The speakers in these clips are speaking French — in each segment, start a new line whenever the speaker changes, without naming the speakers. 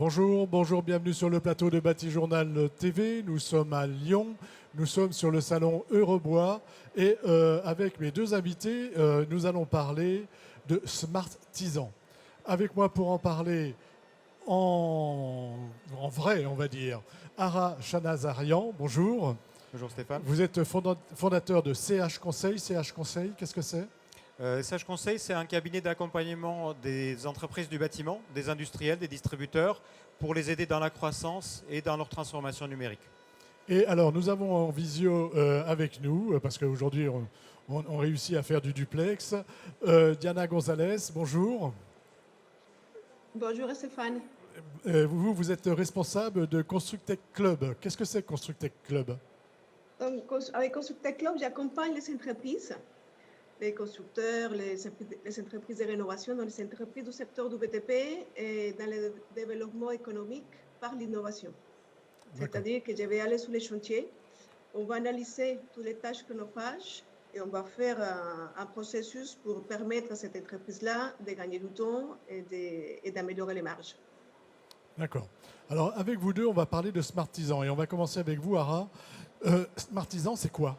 Bonjour, bonjour, bienvenue sur le plateau de Batijournal TV. Nous sommes à Lyon, nous sommes sur le salon Eurobois et avec mes deux invités, nous allons parler de Smartisan. Avec moi pour en parler en vrai, on va dire, Ara Chanazarian, bonjour.
Bonjour Stéphane.
Vous êtes fondateur de CH Conseil. CH Conseil, qu'est-ce que c'est?
Sage Conseil, c'est un cabinet d'accompagnement des entreprises du bâtiment, des industriels, des distributeurs, pour les aider dans la croissance et dans leur transformation numérique.
Et alors, nous avons en visio avec nous, parce qu'aujourd'hui, on réussit à faire du duplex, Diana Gonzalez, bonjour.
Bonjour Stéphane.
Vous êtes responsable de Constructech Club. Qu'est-ce que c'est Constructech Club?
Donc, avec Constructech Club, j'accompagne les entreprises, les constructeurs, les entreprises de rénovation, dans les entreprises du secteur du BTP et dans le développement économique par l'innovation. C'est-à-dire que je vais aller sur les chantiers, on va analyser toutes les tâches chronophage et on va faire un processus pour permettre à cette entreprise-là de gagner du temps et d'améliorer les marges.
D'accord. Alors, avec vous deux, on va parler de Smartisan et on va commencer avec vous, Ara. Smartisan, c'est quoi?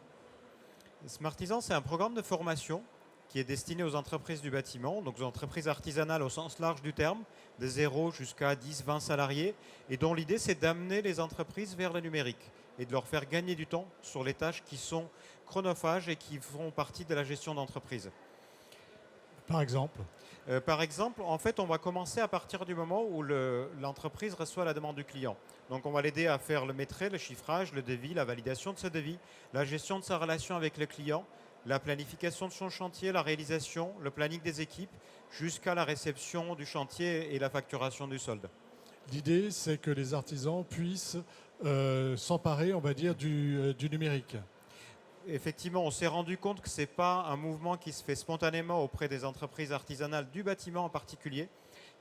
Smartisan, c'est un programme de formation qui est destiné aux entreprises du bâtiment, donc aux entreprises artisanales au sens large du terme, de 0 jusqu'à 10, 20 salariés, et dont l'idée c'est d'amener les entreprises vers le numérique et de leur faire gagner du temps sur les tâches qui sont chronophages et qui font partie de la gestion d'entreprise.
Par exemple?
Par exemple, en fait, on va commencer à partir du moment où l'entreprise reçoit la demande du client. Donc, on va l'aider à faire le maîtrise, le chiffrage, le devis, la validation de ce devis, la gestion de sa relation avec le client, la planification de son chantier, la réalisation, le planning des équipes, jusqu'à la réception du chantier et la facturation du solde.
L'idée, c'est que les artisans puissent s'emparer, on va dire, du numérique.
Effectivement, on s'est rendu compte que ce n'est pas un mouvement qui se fait spontanément auprès des entreprises artisanales du bâtiment en particulier.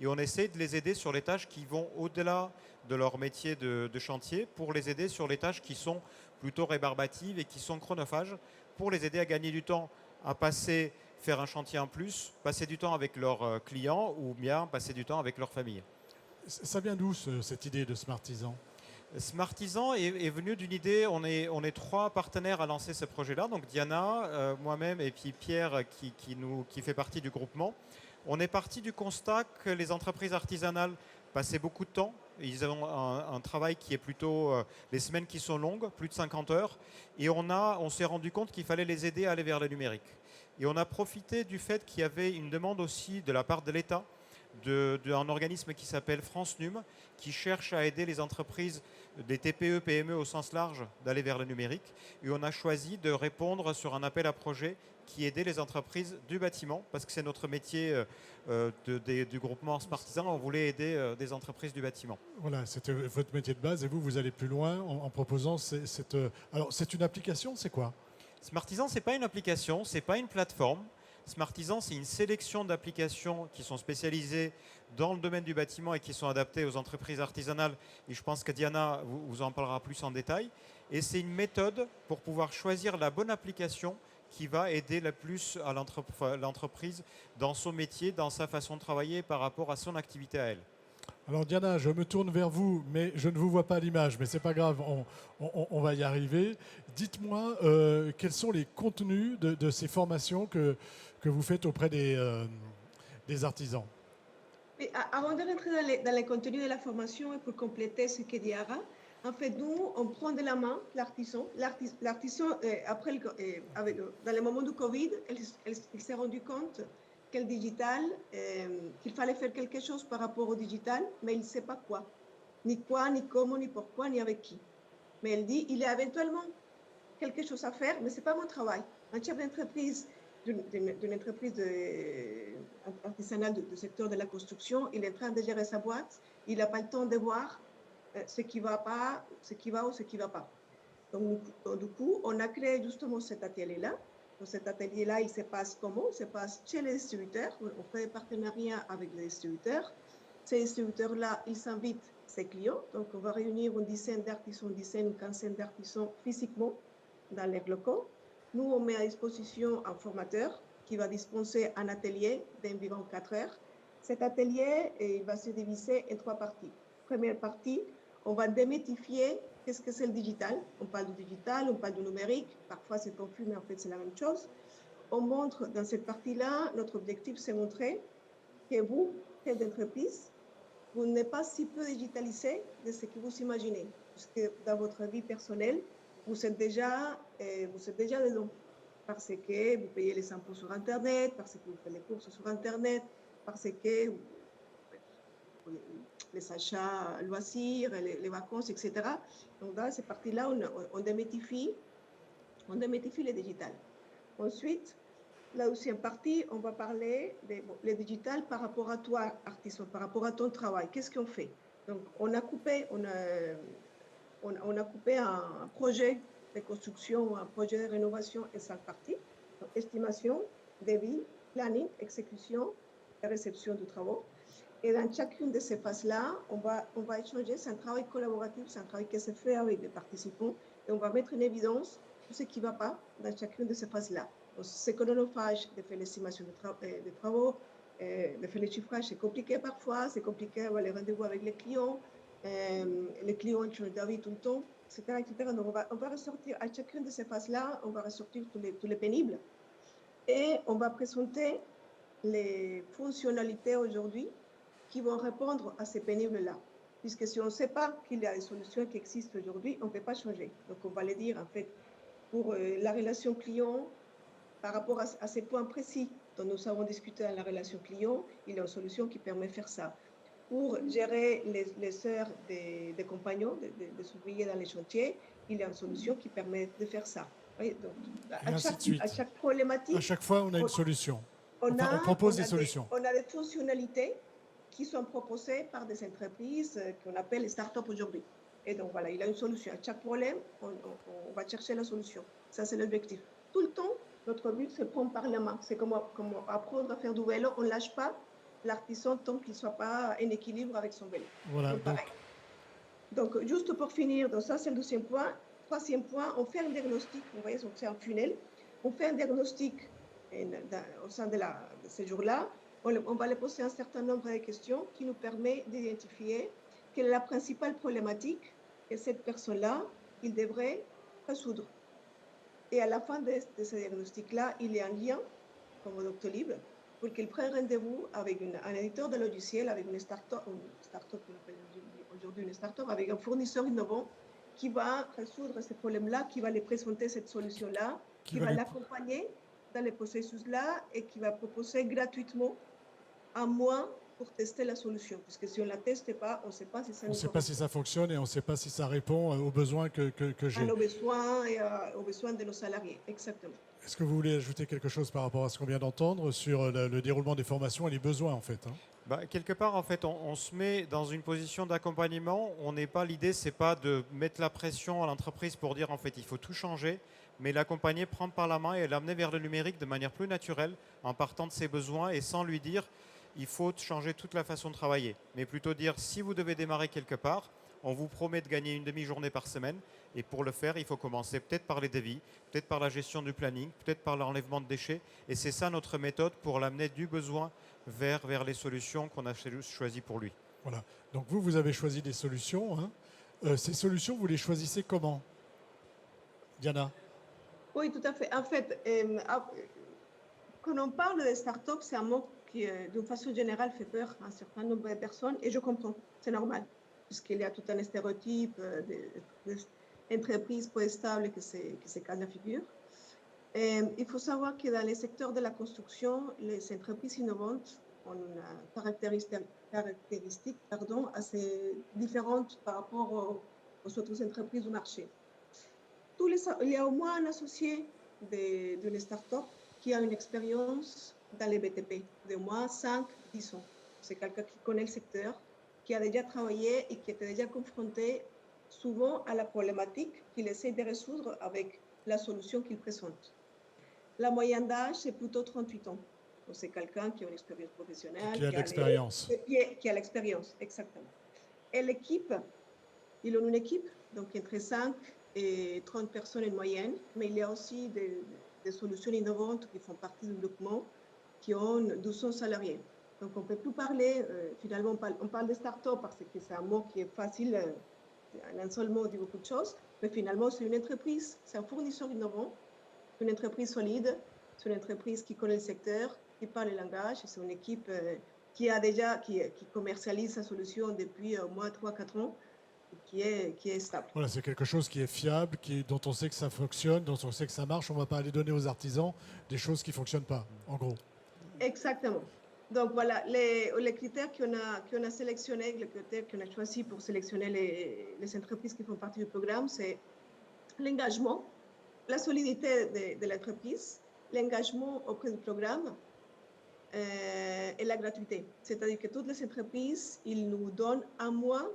Et on essaie de les aider sur les tâches qui vont au-delà de leur métier de chantier pour les aider sur les tâches qui sont plutôt rébarbatives et qui sont chronophages pour les aider à gagner du temps, à faire un chantier en plus, passer du temps avec leurs clients ou bien passer du temps avec leur famille.
Ça vient d'où cette idée de Smartisan?
Smartisan est venu d'une idée, on est trois partenaires à lancer ce projet-là, donc Diana, moi-même et puis Pierre qui fait partie du groupement. On est parti du constat que les entreprises artisanales passaient beaucoup de temps. Ils ont un travail qui est plutôt les semaines qui sont longues, plus de 50 heures, et on s'est rendu compte qu'il fallait les aider à aller vers le numérique. Et on a profité du fait qu'il y avait une demande aussi de la part de l'État, d'un organisme qui s'appelle France Num, qui cherche à aider les entreprises, des TPE, PME au sens large, d'aller vers le numérique. Et on a choisi de répondre sur un appel à projet qui aidait les entreprises du bâtiment, parce que c'est notre métier du groupement Smartisan, on voulait aider des entreprises du bâtiment.
Voilà, c'était votre métier de base et vous allez plus loin en proposant cette... Alors, c'est une application, c'est quoi?
Smartisan, ce n'est pas une application, ce n'est pas une plateforme. Smartisan, c'est une sélection d'applications qui sont spécialisées dans le domaine du bâtiment et qui sont adaptées aux entreprises artisanales. Et je pense que Diana vous en parlera plus en détail. Et c'est une méthode pour pouvoir choisir la bonne application qui va aider le plus à l'entreprise dans son métier, dans sa façon de travailler par rapport à son activité à elle.
Alors Diana, je me tourne vers vous, mais je ne vous vois pas à l'image, mais c'est pas grave, on va y arriver. Dites-moi quels sont les contenus de ces formations que vous faites auprès des artisans.
Mais avant de rentrer dans les contenus de la formation et pour compléter ce que dit Ara, en fait, nous, on prend de la main l'artisan. L'artisan, dans le moment du Covid, il s'est rendu compte que le digital, qu'il fallait faire quelque chose par rapport au digital, mais il ne sait pas quoi. Ni quoi, ni comment, ni pourquoi, ni avec qui. Mais il dit, il y a éventuellement quelque chose à faire, mais ce n'est pas mon travail. Un chef d'entreprise, d'une entreprise artisanale du secteur de la construction, il est en train de gérer sa boîte, il n'a pas le temps de voir ce qui va pas, ce qui va ou ce qui va pas. Donc, du coup, on a créé justement cet atelier-là. Donc, cet atelier-là, il se passe comment? Il se passe chez les distributeurs. On fait des partenariats avec les distributeurs. Ces distributeurs-là, ils invitent ses clients. Donc, on va réunir une dizaine d'artisans, une quinzaine d'artisans physiquement dans les locaux. Nous, on met à disposition un formateur qui va dispenser un atelier d'environ 4 heures. Cet atelier, il va se diviser en 3 parties. première partie, on va démythifier qu'est-ce que c'est le digital. On parle du digital, on parle du numérique. Parfois, c'est confus, mais en fait, c'est la même chose. On montre dans cette partie-là, notre objectif, c'est montrer que vous, chef d'entreprise, vous n'êtes pas si peu digitalisé de ce que vous imaginez. Parce que dans votre vie personnelle, vous êtes déjà dedans. Parce que vous payez les impôts sur Internet, parce que vous faites les courses sur Internet, parce que les achats loisirs, les vacances, etc. Donc, dans cette partie-là, on démythifie le digital. Ensuite, la deuxième partie, on va parler le digital par rapport à toi, artisan, par rapport à ton travail. Qu'est-ce qu'on fait? Donc, on a coupé un projet de construction, un projet de rénovation en 5 parties. Donc, estimation, devis, planning, exécution et réception de travaux. Et dans chacune de ces phases-là, on va échanger. C'est un travail collaboratif, c'est un travail qui se fait avec les participants. Et on va mettre en évidence tout ce qui ne va pas dans chacune de ces phases-là. C'est chronophage de faire l'estimation des travaux, de faire les chiffrages, c'est compliqué parfois, c'est compliqué avoir les rendez-vous avec les clients changent d'avis tout le temps, etc., etc. Donc, on va ressortir à chacune de ces phases-là, on va ressortir tous les pénibles et on va présenter les fonctionnalités aujourd'hui qui vont répondre à ces pénibles-là. Puisque si on ne sait pas qu'il y a des solutions qui existent aujourd'hui, on ne peut pas changer. Donc, on va les dire, en fait, pour la relation client, par rapport à ces points précis dont nous avons discuté dans la relation client, il y a une solution qui permet de faire ça. Pour gérer les heures des compagnons, des ouvriers dans les chantiers, il y a une solution qui permet de faire ça. Oui, donc, à chaque problématique,
à chaque fois, on a une solution.
On
propose des solutions.
On a des fonctionnalités qui sont proposées par des entreprises qu'on appelle les startups aujourd'hui. Et donc voilà, il y a une solution. À chaque problème, on va chercher la solution. Ça, c'est l'objectif. Tout le temps, notre but, c'est prendre par la main. C'est comme apprendre à faire du vélo. On ne lâche pas l'artisan tant qu'il ne soit pas en équilibre avec son vélo.
Voilà.
Donc, juste pour finir, donc ça, c'est le deuxième point. Troisième point, on fait un diagnostic. Vous voyez, c'est un tunnel. On fait un diagnostic au sein de ces jours-là. On va les poser un certain nombre de questions qui nous permet d'identifier quelle est la principale problématique que cette personne-là, il devrait résoudre. Et à la fin de ce diagnostic-là, il y a un lien, comme au Doctolib, pour qu'il prenne rendez-vous avec un éditeur de logiciel, avec une start-up qu'on appelle aujourd'hui une start-up, avec un fournisseur innovant qui va résoudre ces problèmes-là, qui va les présenter cette solution-là, qui va l'accompagner dans les processus-là et qui va proposer gratuitement un mois pour tester la solution. Parce que si on ne la teste pas, on ne sait pas si ça
On ne sait pas si ça fonctionne et on ne sait pas si ça répond aux besoins que j'ai.
À nos besoins et aux besoins de nos salariés, exactement.
Est-ce que vous voulez ajouter quelque chose par rapport à ce qu'on vient d'entendre sur le déroulement des formations et les besoins, en fait,
Quelque part, en fait, on se met dans une position d'accompagnement. L'idée, c'est pas de mettre la pression à l'entreprise pour dire, en fait, il faut tout changer, mais l'accompagner, prendre par la main et l'amener vers le numérique de manière plus naturelle, en partant de ses besoins et sans lui dire, il faut changer toute la façon de travailler. Mais plutôt dire, si vous devez démarrer quelque part, on vous promet de gagner une demi-journée par semaine. Et pour le faire, il faut commencer peut-être par les devis, peut-être par la gestion du planning, peut-être par l'enlèvement de déchets. Et c'est ça notre méthode pour l'amener du besoin vers les solutions qu'on a choisies pour lui.
Voilà. Donc vous avez choisi des solutions. Ces solutions, vous les choisissez comment, Diana?
Oui, tout à fait. En fait, quand on parle de start-up, c'est un mot qui, d'une façon générale, fait peur à un certain nombre de personnes. Et je comprends, c'est normal, puisqu'il y a tout un stéréotype d'entreprise peu stable qui se casse la figure. Il faut savoir que dans les secteurs de la construction, les entreprises innovantes ont une caractéristique assez différente par rapport aux autres entreprises du marché. Il y a au moins un associé d'une start-up qui a une expérience dans les BTP de moins 5-10 ans. C'est quelqu'un qui connaît le secteur, qui a déjà travaillé et qui était déjà confronté souvent à la problématique qu'il essaie de résoudre avec la solution qu'il présente. La moyenne d'âge, c'est plutôt 38 ans. Donc, c'est quelqu'un qui a une expérience professionnelle.
Qui a l'expérience.
Qui a l'expérience, exactement. Et l'équipe, ils ont une équipe, donc entre 5 et 30 personnes en moyenne, mais il y a aussi des solutions innovantes qui font partie du document qui ont 200 salariés. Donc, on ne peut plus parler, finalement, on parle de start-up parce que c'est un mot qui est facile, un seul mot dit beaucoup de choses, mais finalement, c'est une entreprise, c'est un fournisseur innovant, une entreprise solide, c'est une entreprise qui connaît le secteur, qui parle le langage, c'est une équipe qui commercialise sa solution depuis au moins 3-4 ans, qui est stable.
Voilà, c'est quelque chose qui est fiable, dont on sait que ça fonctionne, dont on sait que ça marche. On ne va pas aller donner aux artisans des choses qui ne fonctionnent pas, en gros.
Exactement. Donc voilà, les critères qu'on a sélectionnés, les critères qu'on a choisis pour sélectionner les entreprises qui font partie du programme, c'est l'engagement, la solidité de l'entreprise, l'engagement auprès du programme et la gratuité. C'est-à-dire que toutes les entreprises, ils nous donnent au moins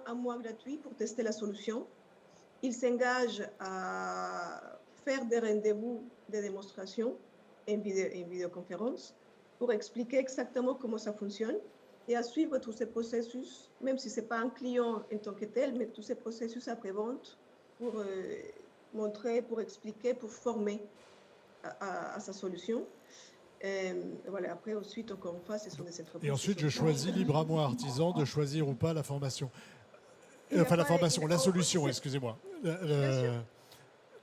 un mois gratuit pour tester la solution. Ils s'engagent à faire des rendez-vous de démonstration en vidéoconférence pour expliquer exactement comment ça fonctionne et à suivre tous ces processus, même si ce n'est pas un client en tant que tel, mais tous ces processus après-vente pour montrer, pour expliquer, pour former à sa solution. Voilà, après, ensuite, encore une fois, ce sont des entreprises.
Et ensuite, je choisis libre à moi, artisan, de choisir ou pas la formation. La solution, excusez-moi.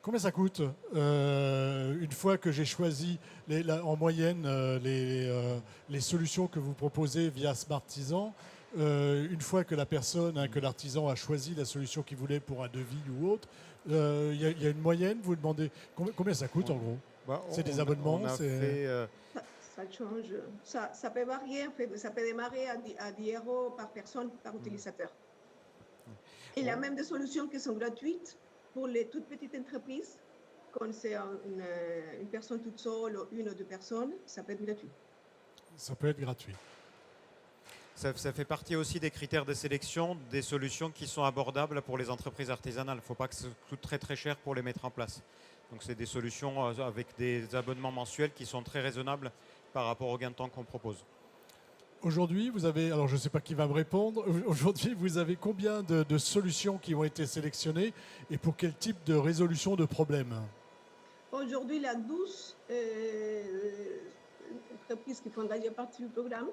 Combien ça coûte une fois que j'ai choisi en moyenne les solutions que vous proposez via Smartisan, une fois que que l'artisan a choisi la solution qu'il voulait pour un devis ou autre, il y a une moyenne, vous demandez combien ça coûte en gros? C'est des abonnements,
Ça change, ça peut varier, en fait, ça peut démarrer à 10 € par personne, par utilisateur. Il y a même des solutions qui sont gratuites pour les toutes petites entreprises, quand c'est une personne toute seule ou une ou deux personnes, ça peut être gratuit.
Ça peut être gratuit.
Ça fait partie aussi des critères de sélection, des solutions qui sont abordables pour les entreprises artisanales. Il ne faut pas que ça coûte très très cher pour les mettre en place. Donc c'est des solutions avec des abonnements mensuels qui sont très raisonnables par rapport au gain de temps qu'on propose.
Aujourd'hui, vous avez, alors je ne sais pas qui va me répondre, aujourd'hui vous avez combien de solutions qui ont été sélectionnées et pour quel type de résolution de problème?
Aujourd'hui, il y a 12 entreprises qui font d'ailleurs partie du programme,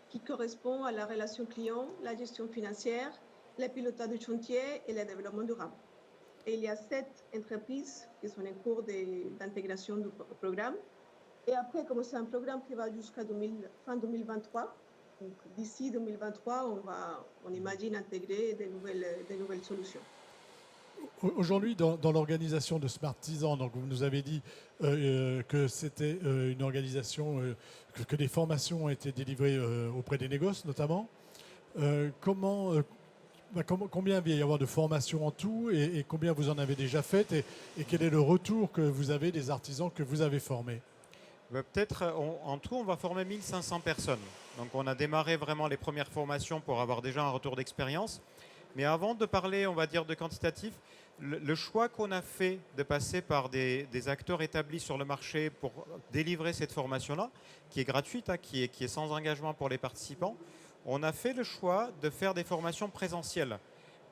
qui correspondent à la relation client, la gestion financière, le pilotage du chantier et le développement durable. Et il y a 7 entreprises qui sont en cours d'intégration du programme. Et après, comme c'est un programme qui va jusqu'à fin 2023, donc d'ici 2023, on imagine intégrer de nouvelles solutions.
Aujourd'hui, dans l'organisation de Smartisan, donc vous nous avez dit que c'était une organisation, que des formations ont été délivrées auprès des négoces notamment. Combien il va y avoir de formations en tout et combien vous en avez déjà faites et quel est le retour que vous avez des artisans que vous avez formés?
Peut-être en tout, on va former 1500 personnes. Donc on a démarré vraiment les premières formations pour avoir déjà un retour d'expérience. Mais avant de parler, on va dire, de quantitatif, le choix qu'on a fait de passer par des acteurs établis sur le marché pour délivrer cette formation-là, qui est gratuite, qui est sans engagement pour les participants, on a fait le choix de faire des formations présentielles.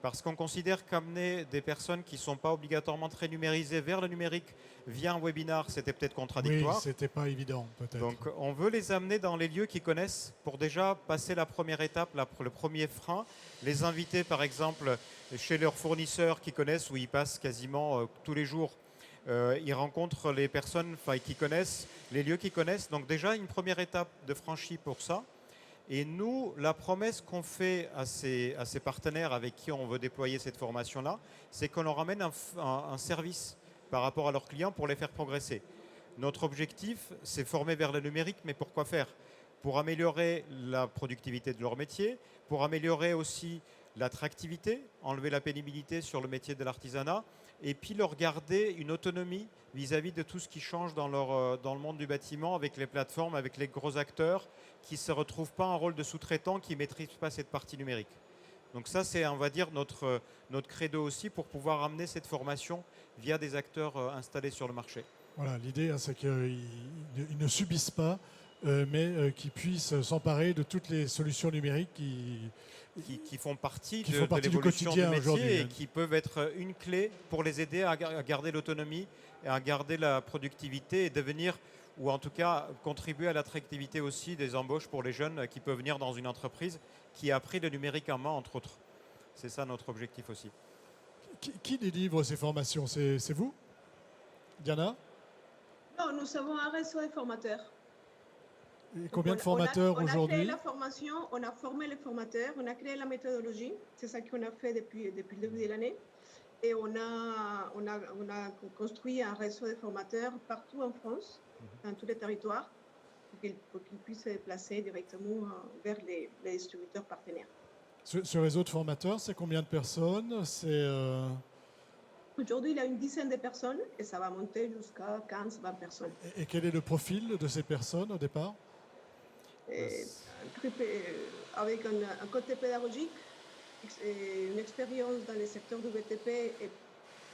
Parce qu'on considère qu'amener des personnes qui ne sont pas obligatoirement très numérisées vers le numérique via un webinar, c'était peut-être contradictoire.
Oui, c'était pas évident, peut-être.
Donc, on veut les amener dans les lieux qu'ils connaissent pour déjà passer la première étape, le premier frein. Les inviter, par exemple, chez leurs fournisseurs qu'ils connaissent, où ils passent quasiment tous les jours. Ils rencontrent les personnes qui connaissent, les lieux qu'ils connaissent. Donc, déjà, une première étape de franchie pour ça. Et nous, la promesse qu'on fait à ces partenaires avec qui on veut déployer cette formation-là, c'est qu'on leur amène un service par rapport à leurs clients pour les faire progresser. Notre objectif, c'est former vers le numérique, mais pourquoi faire? Pour améliorer la productivité de leur métier, pour améliorer aussi l'attractivité, enlever la pénibilité sur le métier de l'artisanat, et puis leur garder une autonomie vis-à-vis de tout ce qui change dans le monde du bâtiment, avec les plateformes, avec les gros acteurs qui ne se retrouvent pas en rôle de sous-traitants, qui ne maîtrisent pas cette partie numérique. Donc ça, c'est, on va dire, notre credo aussi pour pouvoir amener cette formation via des acteurs installés sur le marché.
Voilà, l'idée, c'est qu'ils ne subissent pas, mais qu'ils puissent s'emparer de toutes les solutions numériques
qui font partie
du
l'évolution
quotidien
du
aujourd'hui,
métier et qui peuvent être une clé pour les aider à garder l'autonomie et à garder la productivité et devenir ou en tout cas contribuer à l'attractivité aussi des embauches pour les jeunes qui peuvent venir dans une entreprise qui a appris le numérique en main, entre autres. C'est ça notre objectif aussi.
Qui délivre ces formations? C'est vous, Diana?
Non, nous avons un réseau de formateurs.
Et combien de
On a
formateurs
créé
aujourd'hui?
la formation, on a formé les formateurs, on a créé la méthodologie. C'est ça qu'on a fait depuis le début de l'année. Et on a construit un réseau de formateurs partout en France, dans tous les territoires, pour qu'ils puissent se déplacer directement vers les distributeurs partenaires.
Ce réseau de formateurs, c'est combien de personnes?
Aujourd'hui, il y a une dizaine de personnes et ça va monter jusqu'à 15-20 personnes.
Et quel est le profil de ces personnes au départ?
Avec un côté pédagogique, une expérience dans le secteur du BTP et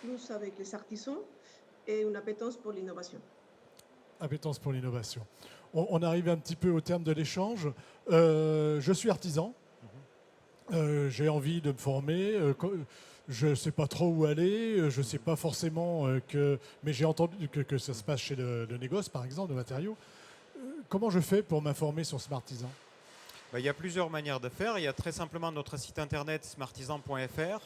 plus avec les artisans et une appétence pour l'innovation.
Appétence pour l'innovation. On arrive un petit peu au terme de l'échange. Je suis artisan. J'ai envie de me former. Je ne sais pas trop où aller. Je ne sais pas forcément mais j'ai entendu que ça se passe chez le négoce, par exemple, de matériaux. Comment je fais pour m'informer sur Smartisan?
Il y a plusieurs manières de faire. Il y a très simplement notre site internet smartisan.fr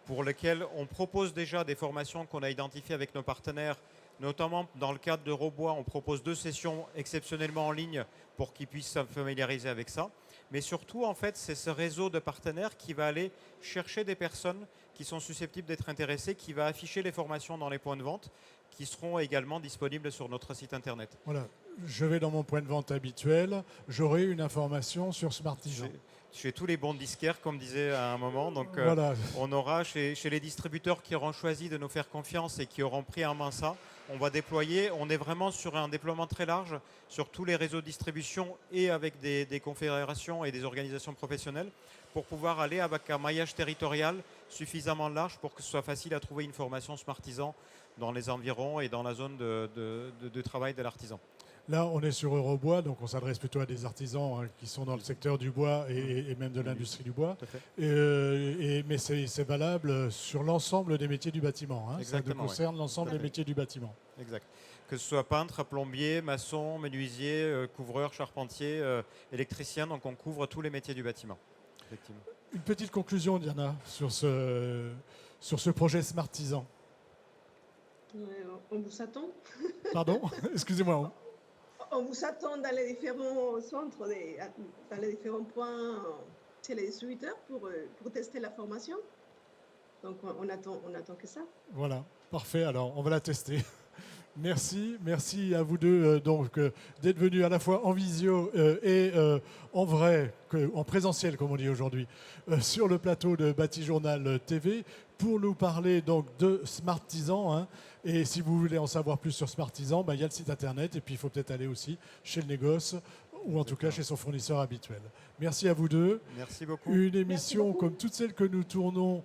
pour lequel on propose déjà des formations qu'on a identifiées avec nos partenaires. Notamment dans le cadre de Robois, on propose 2 sessions exceptionnellement en ligne pour qu'ils puissent se familiariser avec ça. Mais surtout, en fait, c'est ce réseau de partenaires qui va aller chercher des personnes qui sont susceptibles d'être intéressées, qui va afficher les formations dans les points de vente, qui seront également disponibles sur notre site internet.
Voilà, je vais dans mon point de vente habituel, j'aurai une information sur Smartisan.
Chez tous les bons disquaires, comme disait à un moment. Donc,
voilà.
On aura chez les distributeurs qui auront choisi de nous faire confiance et qui auront pris en main ça, on va déployer. On est vraiment sur un déploiement très large sur tous les réseaux de distribution et avec des confédérations et des organisations professionnelles pour pouvoir aller avec un maillage territorial suffisamment large pour que ce soit facile à trouver une formation Smartisan dans les environs et dans la zone de travail de l'artisan.
Là, on est sur Eurobois, donc on s'adresse plutôt à des artisans qui sont dans le secteur du bois et même de l'industrie du bois. Mais c'est valable sur l'ensemble des métiers du bâtiment. Ça concerne l'ensemble des métiers du bâtiment.
Exact. Que ce soit peintre, plombier, maçon, menuisier, couvreur, charpentier, électricien, donc on couvre tous les métiers du bâtiment. Effectivement.
Une petite conclusion, Diana, sur ce projet Smartisan.
On vous attend.
Pardon? Excusez-moi.
On vous attend dans les différents centres, dans les différents points chez les distributeurs pour tester la formation. Donc on attend que ça.
Voilà, parfait. Alors on va la tester. Merci à vous deux d'être venus à la fois en visio et en vrai, en présentiel comme on dit aujourd'hui, sur le plateau de Bâti-Journal TV pour nous parler donc de Smartisan. Et si vous voulez en savoir plus sur Smartisan, il y a le site internet et puis il faut peut-être aller aussi chez le négoce ou en tout cas chez son fournisseur habituel. Merci à vous deux.
Merci beaucoup.
Une émission comme toutes celles que nous tournons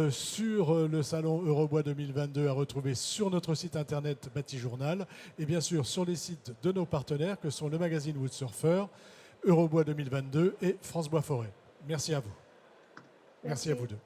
sur le salon Eurobois 2022 à retrouver sur notre site internet Bâti-Journal et bien sûr sur les sites de nos partenaires que sont le magazine Woodsurfer, Eurobois 2022 et France Bois Forêt. Merci à vous. Merci à vous deux.